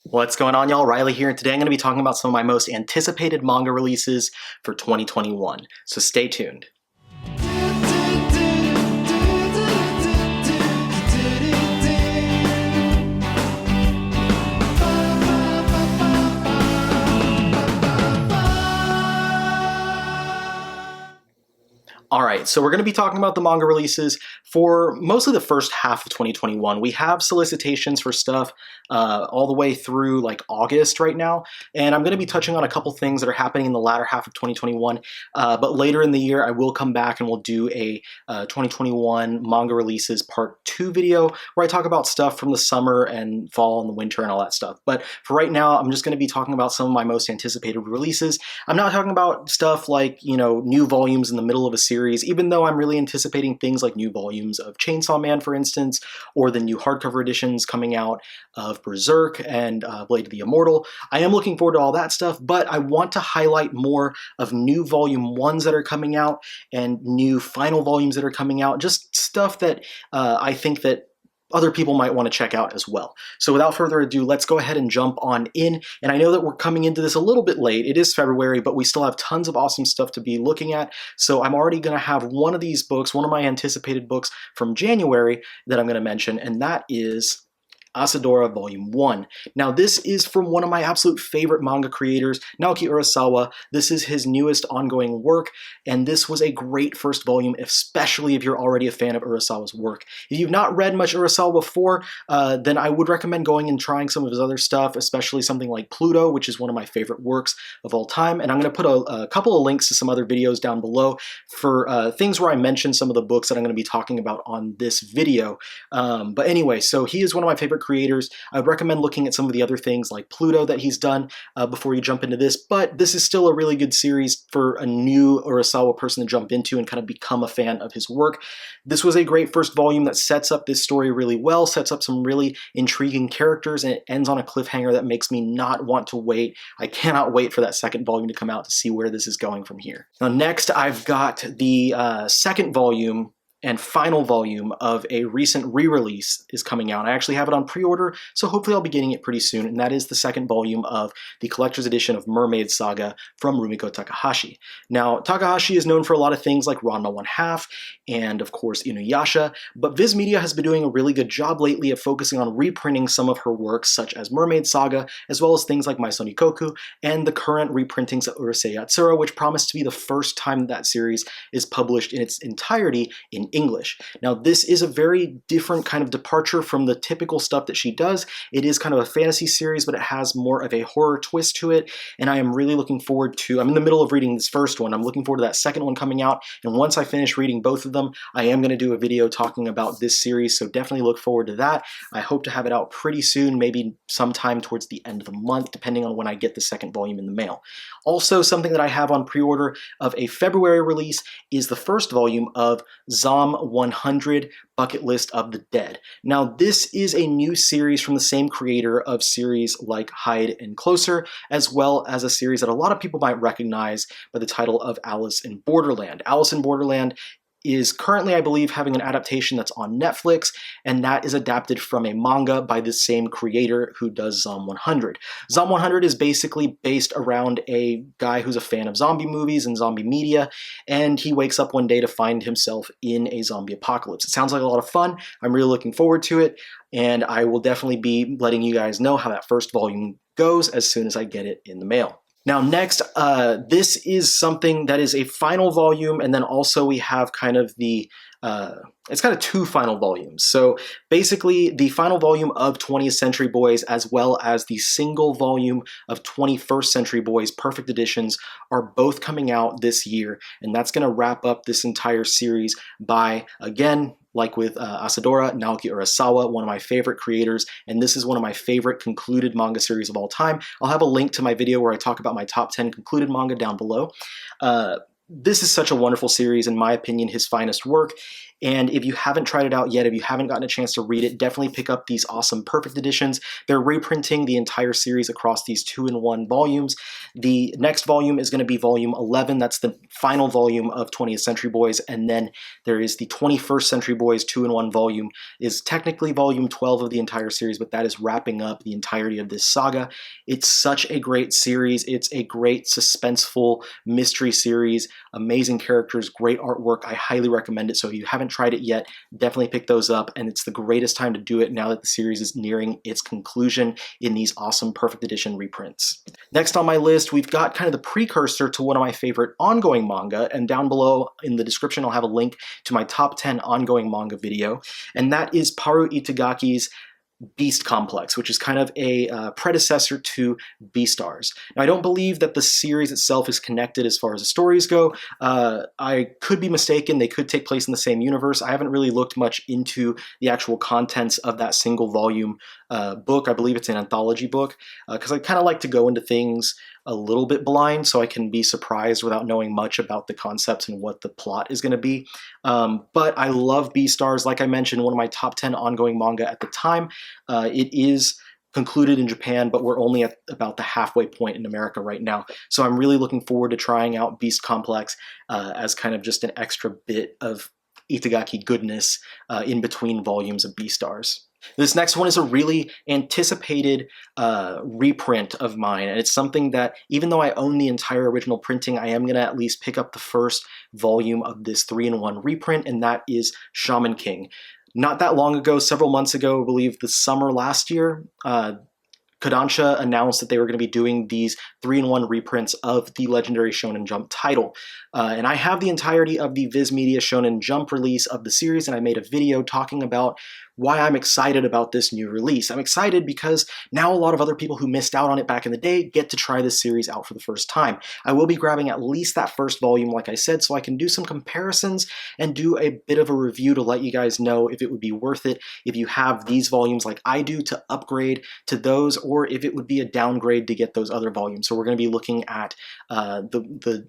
What's going on, y'all? Riley here, and today I'm going to be talking about some of my most anticipated manga releases for 2021. So stay tuned. Alright, so we're going to be talking about the manga releases for mostly the first half of 2021. We have solicitations for stuff all the way through like August right now, and I'm going to be touching on a couple things that are happening in the latter half of 2021, but later in the year I will come back and we'll do a 2021 manga releases part 2 video where I talk about stuff from the summer and fall and the winter and all that stuff. But for right now, I'm just going to be talking about some of my most anticipated releases. I'm not talking about stuff like, new volumes in the middle of a series, even though I'm really anticipating things like new volumes of Chainsaw Man, for instance, or the new hardcover editions coming out of Berserk and Blade of the Immortal. I am looking forward to all that stuff, but I want to highlight more of new volume 1s that are coming out and new final volumes that are coming out, just stuff that I think that other people might want to check out as well. So without further ado, let's go ahead and jump on in. And I know that we're coming into this a little bit late. It is February, but we still have tons of awesome stuff to be looking at. So I'm already going to have one of these books, one of my anticipated books from January that I'm going to mention, and that is Asadora Volume 1. Now this is from one of my absolute favorite manga creators, Naoki Urasawa. This is his newest ongoing work, and this was a great first volume, especially if you're already a fan of Urasawa's work. If you've not read much Urasawa before, then I would recommend going and trying some of his other stuff, especially something like Pluto, which is one of my favorite works of all time. And I'm going to put a couple of links to some other videos down below for things where I mention some of the books that I'm going to be talking about on this video. But anyway, so he is one of my favorite creators. I would recommend looking at some of the other things like Pluto that he's done before you jump into this, but this is still a really good series for a new Urasawa person to jump into and kind of become a fan of his work. This was a great first volume that sets up this story really well, sets up some really intriguing characters, and it ends on a cliffhanger that makes me not want to wait. I cannot wait for that second volume to come out to see where this is going from here. Now next I've got the second volume and final volume of a recent re-release is coming out. I actually have it on pre-order, so hopefully I'll be getting it pretty soon, and that is the second volume of the collector's edition of Mermaid Saga from Rumiko Takahashi. Now, Takahashi is known for a lot of things like Ranma 1/2 and, of course, Inuyasha, but Viz Media has been doing a really good job lately of focusing on reprinting some of her works, such as Mermaid Saga, as well as things like My Sonikoku, and the current reprintings of Urusei Yatsura, which promise to be the first time that series is published in its entirety in English. Now, this is a very different kind of departure from the typical stuff that she does. It is kind of a fantasy series, but it has more of a horror twist to it, and I am really looking forward to, I'm in the middle of reading this first one, I'm looking forward to that second one coming out, and once I finish reading both of them, I am going to do a video talking about this series, so definitely look forward to that. I hope to have it out pretty soon, maybe sometime towards the end of the month, depending on when I get the second volume in the mail. Also, something that I have on pre-order of a February release is the first volume of Zom 100 Bucket List of the Dead. Now, this is a new series from the same creator of series like Hide and Closer, as well as a series that a lot of people might recognize by the title of Alice in Borderland. Alice in Borderland is currently, I believe, having an adaptation that's on Netflix, and that is adapted from a manga by the same creator who does Zom 100. Zom 100 is basically based around a guy who's a fan of zombie movies and zombie media, and he wakes up one day to find himself in a zombie apocalypse. It sounds like a lot of fun. I'm really looking forward to it, and I will definitely be letting you guys know how that first volume goes as soon as I get it in the mail. Now next, this is something that is a final volume, and then also we have kind of the, it's kind of two final volumes. So basically the final volume of 20th Century Boys as well as the single volume of 21st Century Boys Perfect Editions are both coming out this year, and that's going to wrap up this entire series by, again, like with Asadora, Naoki Urasawa, one of my favorite creators, and this is one of my favorite concluded manga series of all time. I'll have a link to my video where I talk about my top 10 concluded manga down below. This is such a wonderful series, in my opinion, his finest work. And if you haven't tried it out yet, if you haven't gotten a chance to read it, definitely pick up these awesome perfect editions. They're reprinting the entire series across these 2-in-1 volumes. The next volume is going to be volume 11. That's the final volume of 20th Century Boys. And then there is the 21st Century Boys 2-in-1 volume, is technically volume 12 of the entire series, but that is wrapping up the entirety of this saga. It's such a great series. It's a great suspenseful mystery series, amazing characters, great artwork. I highly recommend it. So if you haven't tried it yet, definitely pick those up. And it's the greatest time to do it now that the series is nearing its conclusion in these awesome perfect edition reprints. Next on my list, we've got kind of the precursor to one of my favorite ongoing manga. And down below in the description, I'll have a link to my top 10 ongoing manga video. And that is Paru Itagaki's Beast Complex, which is kind of a predecessor to Beastars. Now, I don't believe that the series itself is connected as far as the stories go. I could be mistaken. They could take place in the same universe. I haven't really looked much into the actual contents of that single volume book. I believe it's an anthology book because I kind of like to go into things a little bit blind so I can be surprised without knowing much about the concepts and what the plot is going to be. But I love Beastars. Like I mentioned, one of my top 10 ongoing manga at the time. It is concluded in Japan, but we're only at about the halfway point in America right now. So I'm really looking forward to trying out Beast Complex as kind of just an extra bit of Itagaki goodness in between volumes of Beastars. This next one is a really anticipated reprint of mine, and it's something that, even though I own the entire original printing, I am going to at least pick up the first volume of this 3-in-1 reprint, and that is Shaman King. Not that long ago, several months ago, I believe the summer last year, Kodansha announced that they were going to be doing these 3-in-1 reprints of the legendary Shonen Jump title. And I have the entirety of the Viz Media Shonen Jump release of the series, and I made a video talking about why I'm excited about this new release. I'm excited because now a lot of other people who missed out on it back in the day get to try this series out for the first time. I will be grabbing at least that first volume, like I said, so I can do some comparisons and do a bit of a review to let you guys know if it would be worth it if you have these volumes like I do to upgrade to those, or if it would be a downgrade to get those other volumes. So we're going to be looking at the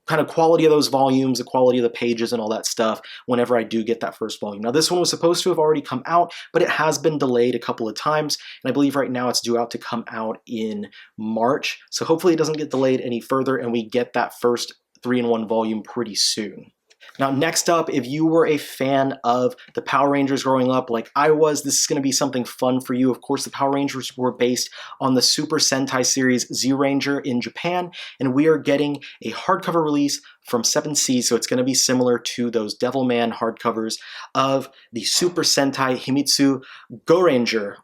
kind of quality of those volumes, the quality of the pages and all that stuff whenever I do get that first volume. Now, this one was supposed to have already come out, but it has been delayed a couple of times, and I believe right now it's due out to come out in March. So hopefully it doesn't get delayed any further and we get that first 3-in-1 volume pretty soon. Now, next up, if you were a fan of the Power Rangers growing up like I was, this is going to be something fun for you. Of course, the Power Rangers were based on the Super Sentai series Z-Ranger in Japan, and we are getting a hardcover release from 7 Seas, so it's going to be similar to those Devilman hardcovers of the Super Sentai Himitsu Go Ranger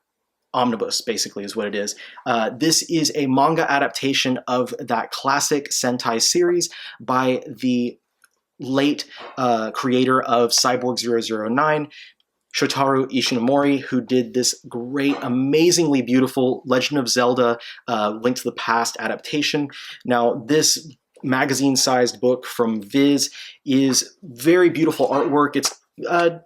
Omnibus, basically, is what it is. This is a manga adaptation of that classic Sentai series by the late creator of Cyborg 009, Shotaro Ishinomori, who did this great, amazingly beautiful Legend of Zelda Link to the Past adaptation. Now, this magazine-sized book from Viz is very beautiful artwork. It's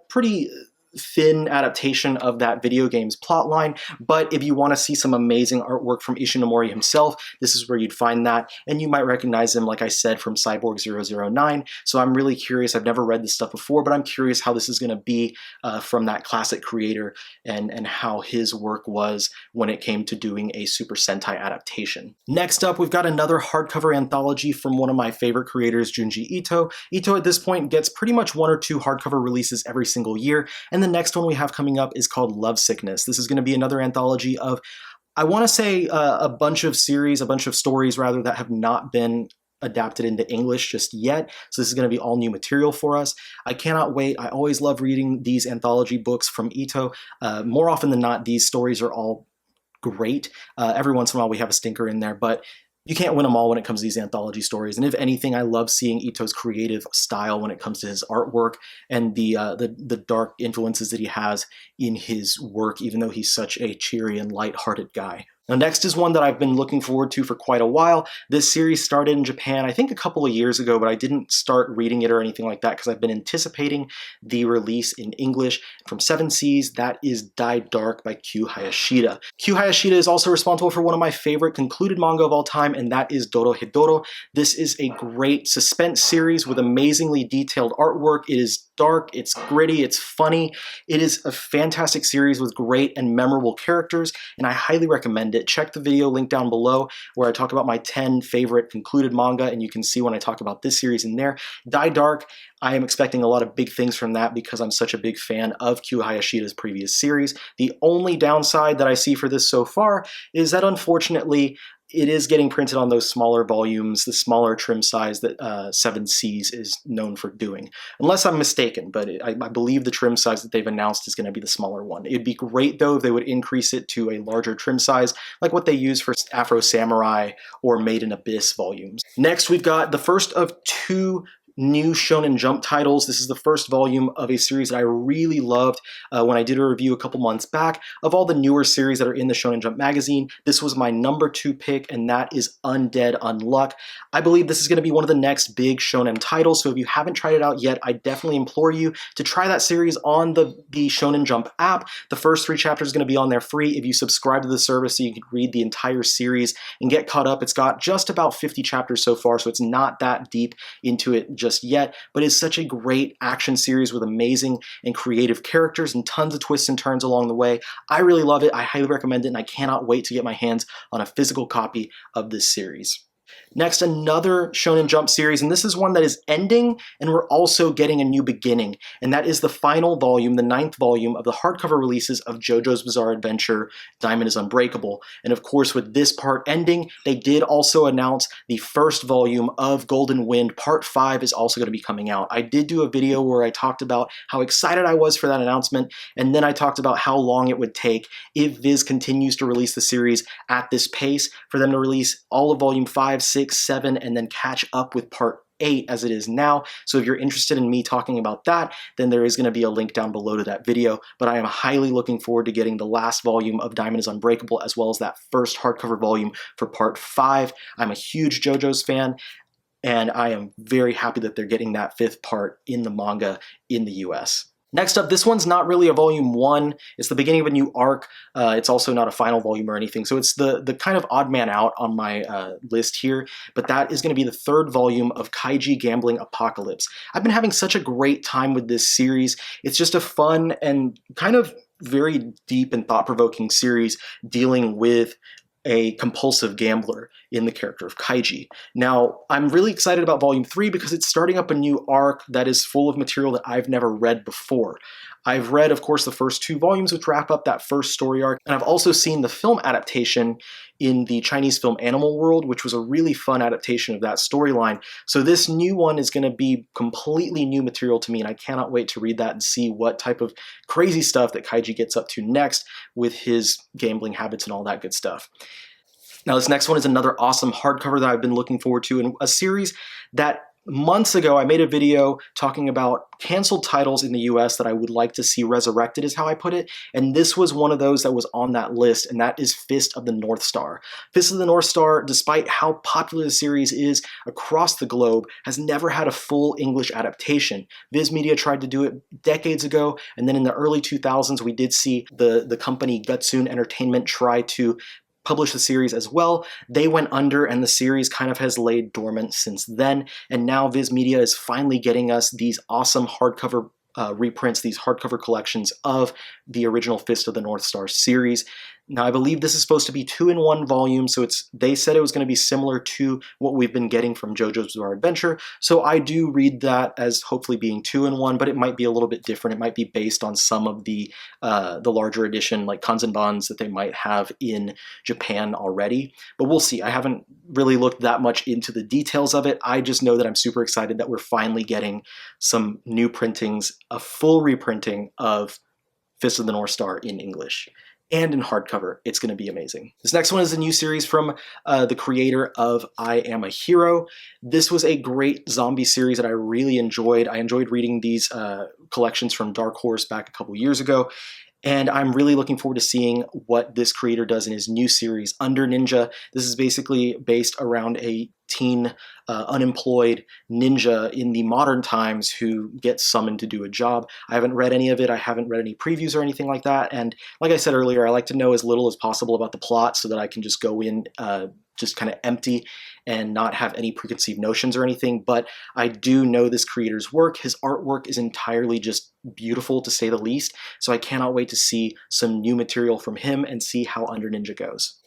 pretty thin adaptation of that video game's plotline, but if you want to see some amazing artwork from Ishinomori himself, this is where you'd find that, and you might recognize him, like I said, from Cyborg 009, so I'm really curious. I've never read this stuff before, but I'm curious how this is going to be from that classic creator and how his work was when it came to doing a Super Sentai adaptation. Next up, we've got another hardcover anthology from one of my favorite creators, Junji Ito. Ito at this point gets pretty much 1 or 2 hardcover releases every single year, and the next one we have coming up is called Lovesickness. This is going to be another anthology of, I want to say, a bunch of stories rather, that have not been adapted into English just yet. So this is going to be all new material for us. I cannot wait. I always love reading these anthology books from Ito. More often than not, these stories are all great. Every once in a while we have a stinker in there, but you can't win them all when it comes to these anthology stories. And if anything, I love seeing Ito's creative style when it comes to his artwork and the dark influences that he has in his work, even though he's such a cheery and lighthearted guy. Now, next is one that I've been looking forward to for quite a while. This series started in Japan, I think a couple of years ago, but I didn't start reading it or anything like that because I've been anticipating the release in English from 7 Seas. That is Die Dark by Q Hayashida. Q Hayashida is also responsible for one of my favorite concluded manga of all time, and that is Dorohedoro. This is a great suspense series with amazingly detailed artwork. It is dark, it's gritty, it's funny. It is a fantastic series with great and memorable characters, and I highly recommend it. Check the video link down below where I talk about my 10 favorite concluded manga, and you can see when I talk about this series in there. Die Dark, I am expecting a lot of big things from that because I'm such a big fan of Kyu Hayashida's previous series. The only downside that I see for this so far is that unfortunately it is getting printed on those smaller volumes, the smaller trim size that 7 Seas is known for doing. Unless I'm mistaken, but I believe the trim size that they've announced is going to be the smaller one. It'd be great though if they would increase it to a larger trim size, like what they use for Afro Samurai or Made in Abyss volumes. Next, we've got the first of 2 new Shonen Jump titles. This is the first volume of a series that I really loved when I did a review a couple months back. Of all the newer series that are in the Shonen Jump magazine, this was my number 2 pick, and that is Undead Unluck. I believe this is going to be one of the next big shonen titles, so if you haven't tried it out yet, I definitely implore you to try that series on the Shonen Jump app. The first 3 chapters are going to be on there free if you subscribe to the service, so you can read the entire series and get caught up. It's got just about 50 chapters so far, so it's not that deep into it just yet, but it's such a great action series with amazing and creative characters and tons of twists and turns along the way. I really love it. I highly recommend it, and I cannot wait to get my hands on a physical copy of this series. Next, another Shonen Jump series, and this is one that is ending, and we're also getting a new beginning, and that is the final volume, the 9th volume of the hardcover releases of JoJo's Bizarre Adventure, Diamond is Unbreakable. And of course, with this part ending, they did also announce the first volume of Golden Wind. Part 5 is also going to be coming out. I did do a video where I talked about how excited I was for that announcement, and then I talked about how long it would take if Viz continues to release the series at this pace for them to release all of volume 5, 6, 7, and then catch up with part 8 as it is now. So if you're interested in me talking about that, then there is going to be a link down below to that video. But I am highly looking forward to getting the last volume of Diamond is Unbreakable, as well as that first hardcover volume for part 5. I'm a huge JoJo's fan, and I am very happy that they're getting that 5th part in the manga in the US. Next up, this one's not really a volume 1. It's the beginning of a new arc. It's also not a final volume or anything. So it's the kind of odd man out on my list here. But that is going to be the 3rd volume of Kaiji Gambling Apocalypse. I've been having such a great time with this series. It's just a fun and kind of very deep and thought-provoking series dealing with a compulsive gambler in the character of Kaiji. Now, I'm really excited about Volume 3 because it's starting up a new arc that is full of material that I've never read before. I've read, of course, the first 2 volumes, which wrap up that first story arc, and I've also seen the film adaptation in the Chinese film Animal World, which was a really fun adaptation of that storyline. So this new one is going to be completely new material to me, and I cannot wait to read that and see what type of crazy stuff that Kaiji gets up to next with his gambling habits and all that good stuff. Now, this next one is another awesome hardcover that I've been looking forward to, and a series that months ago I made a video talking about canceled titles in the US that I would like to see resurrected, is how I put it, and this was one of those that was on that list, and that is Fist of the North Star. Fist of the North Star, despite how popular the series is across the globe, has never had a full English adaptation. Viz Media tried to do it decades ago, and then in the early 2000s we did see the company Gutsoon Entertainment try to publish the series as well. They went under, and the series kind of has laid dormant since then, and now Viz Media is finally getting us these awesome hardcover reprints, these hardcover collections of the original Fist of the North Star series. Now, I believe this is supposed to be 2-in-1 volumes, so they said it was going to be similar to what we've been getting from JoJo's Bizarre Adventure, so I do read that as hopefully being 2-in-1, but it might be a little bit different. It might be based on some of the larger edition, like Kanzenbans, that they might have in Japan already, but we'll see. I haven't really looked that much into the details of it. I just know that I'm super excited that we're finally getting some new printings, a full reprinting of Fist of the North Star in English and in hardcover. It's going to be amazing. This next one is a new series from the creator of I Am a Hero. This was a great zombie series that I really enjoyed. I enjoyed reading these collections from Dark Horse back a couple years ago, and I'm really looking forward to seeing what this creator does in his new series, Under Ninja. This is basically based around a teen unemployed ninja in the modern times who gets summoned to do a job. I haven't read any of it. I haven't read any previews or anything like that. And like I said earlier, I like to know as little as possible about the plot so that I can just go in just kind of empty and not have any preconceived notions or anything, but I do know this creator's work. His artwork is entirely just beautiful, to say the least, so I cannot wait to see some new material from him and see how Under Ninja goes.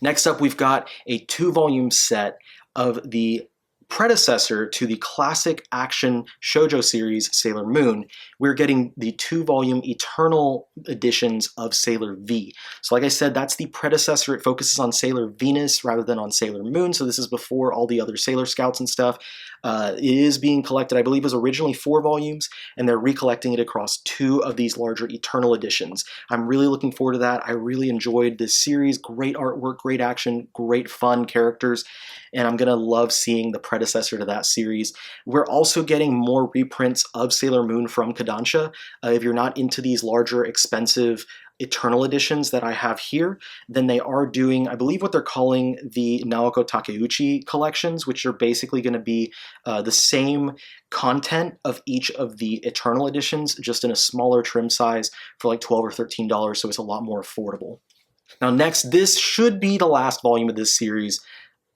Next up, we've got a 2-volume set of the predecessor to the classic action shoujo series Sailor Moon. We're getting the 2-volume Eternal editions of Sailor V. So like I said, that's the predecessor. It focuses on Sailor Venus rather than on Sailor Moon, so this is before all the other Sailor Scouts and stuff. It is being collected, I believe it was originally 4 volumes, and they're recollecting it across 2 of these larger Eternal editions. I'm really looking forward to that. I really enjoyed this series. Great artwork, great action, great fun characters, and I'm gonna love seeing the predecessor to that series. We're also getting more reprints of Sailor Moon from Kodansha. If you're not into these larger, expensive Eternal editions that I have here, then they are doing, I believe, what they're calling the Naoko Takeuchi collections, which are basically going to be the same content of each of the Eternal editions, just in a smaller trim size for like $12 or $13, so it's a lot more affordable. Now next, this should be the last volume of this series.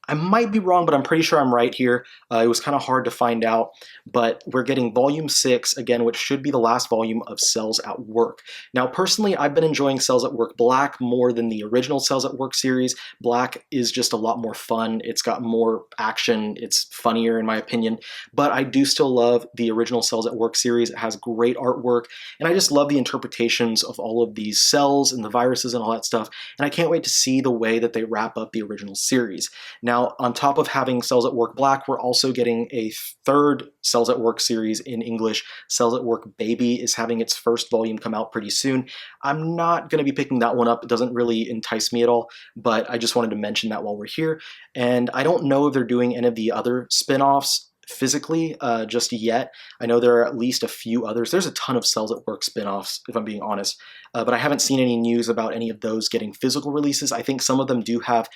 I might be wrong, but I'm pretty sure I'm right here. It was kind of hard to find out, but we're getting volume 6, again, which should be the last volume of Cells at Work. Now, personally, I've been enjoying Cells at Work Black more than the original Cells at Work series. Black is just a lot more fun. It's got more action. It's funnier, in my opinion, but I do still love the original Cells at Work series. It has great artwork, and I just love the interpretations of all of these cells and the viruses and all that stuff, and I can't wait to see the way that they wrap up the original series. Now, on top of having Cells at Work Black, we're also getting a 3rd Cells at Work series in English. Cells at Work Baby is having its 1st volume come out pretty soon. I'm not going to be picking that one up. It doesn't really entice me at all, but I just wanted to mention that while we're here. And I don't know if they're doing any of the other spin-offs physically just yet. I know there are at least a few others. There's a ton of Cells at Work spin-offs, if I'm being honest, but I haven't seen any news about any of those getting physical releases. I think some of them do have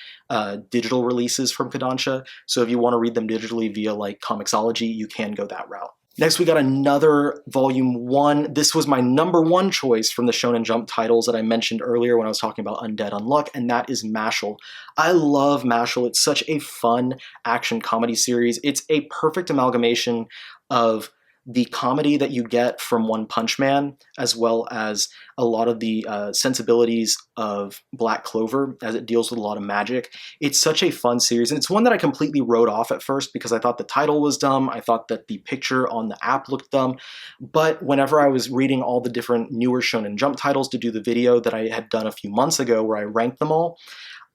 digital releases from Kodansha, so if you want to read them digitally via like Comixology, you can go that route. Next, we got another volume 1. This was my #1 choice from the Shonen Jump titles that I mentioned earlier when I was talking about Undead Unluck, and that is Mashle. I love Mashle. It's such a fun action comedy series. It's a perfect amalgamation of the comedy that you get from One Punch Man, as well as a lot of the sensibilities of Black Clover, as it deals with a lot of magic. It's such a fun series, and it's one that I completely wrote off at first because I thought the title was dumb. I thought that the picture on the app looked dumb, but whenever I was reading all the different newer Shonen Jump titles to do the video that I had done a few months ago where I ranked them all,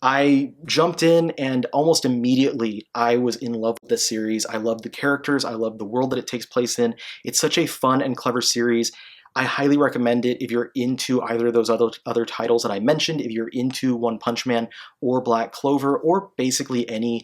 I jumped in and almost immediately I was in love with this series. I love the characters. I love the world that it takes place in. It's such a fun and clever series. I highly recommend it if you're into either of those other titles that I mentioned, if you're into One Punch Man or Black Clover, or basically any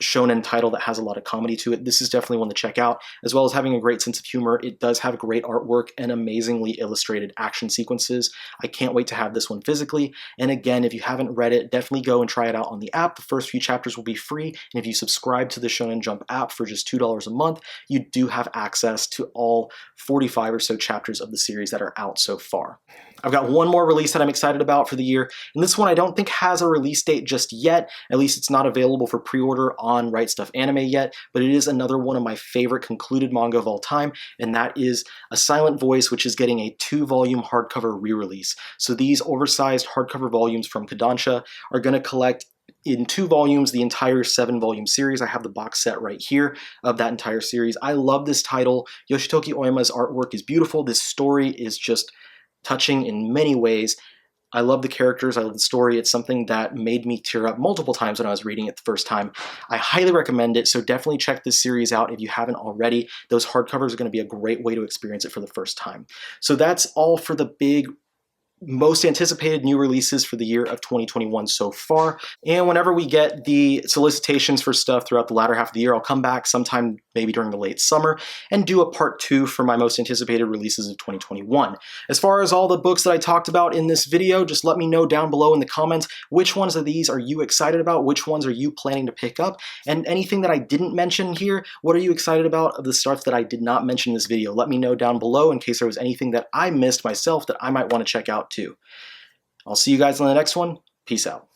shonen title that has a lot of comedy to it. This is definitely one to check out, as well as having a great sense of humor. It does have great artwork and amazingly illustrated action sequences. I can't wait to have this one physically. And again, if you haven't read it, definitely go and try it out on the app. The first few chapters will be free, and if you subscribe to the Shonen Jump app for just $2 a month, you do have access to all 45 or so chapters of the series that are out so far. I've got one more release that I'm excited about for the year, and this one I don't think has a release date just yet. At least it's not available for pre-order on Right Stuff Anime yet, but it is another one of my favorite concluded manga of all time, and that is A Silent Voice, which is getting a 2-volume hardcover re-release. So these oversized hardcover volumes from Kodansha are going to collect in 2 volumes the entire 7-volume series. I have the box set right here of that entire series. I love this title. Yoshitoki Oyama's artwork is beautiful. This story is just touching in many ways. I love the characters, I love the story. It's something that made me tear up multiple times when I was reading it the first time. I highly recommend it, so definitely check this series out if you haven't already. Those hardcovers are going to be a great way to experience it for the first time. So that's all for the big, most anticipated new releases for the year of 2021 so far. And whenever we get the solicitations for stuff throughout the latter half of the year, I'll come back sometime maybe during the late summer and do a part 2 for my most anticipated releases of 2021. As far as all the books that I talked about in this video, just let me know down below in the comments which ones of these are you excited about, which ones are you planning to pick up, and anything that I didn't mention here, what are you excited about of the stuff that I did not mention in this video? Let me know down below in case there was anything that I missed myself that I might want to check out too. I'll see you guys on the next one. Peace out.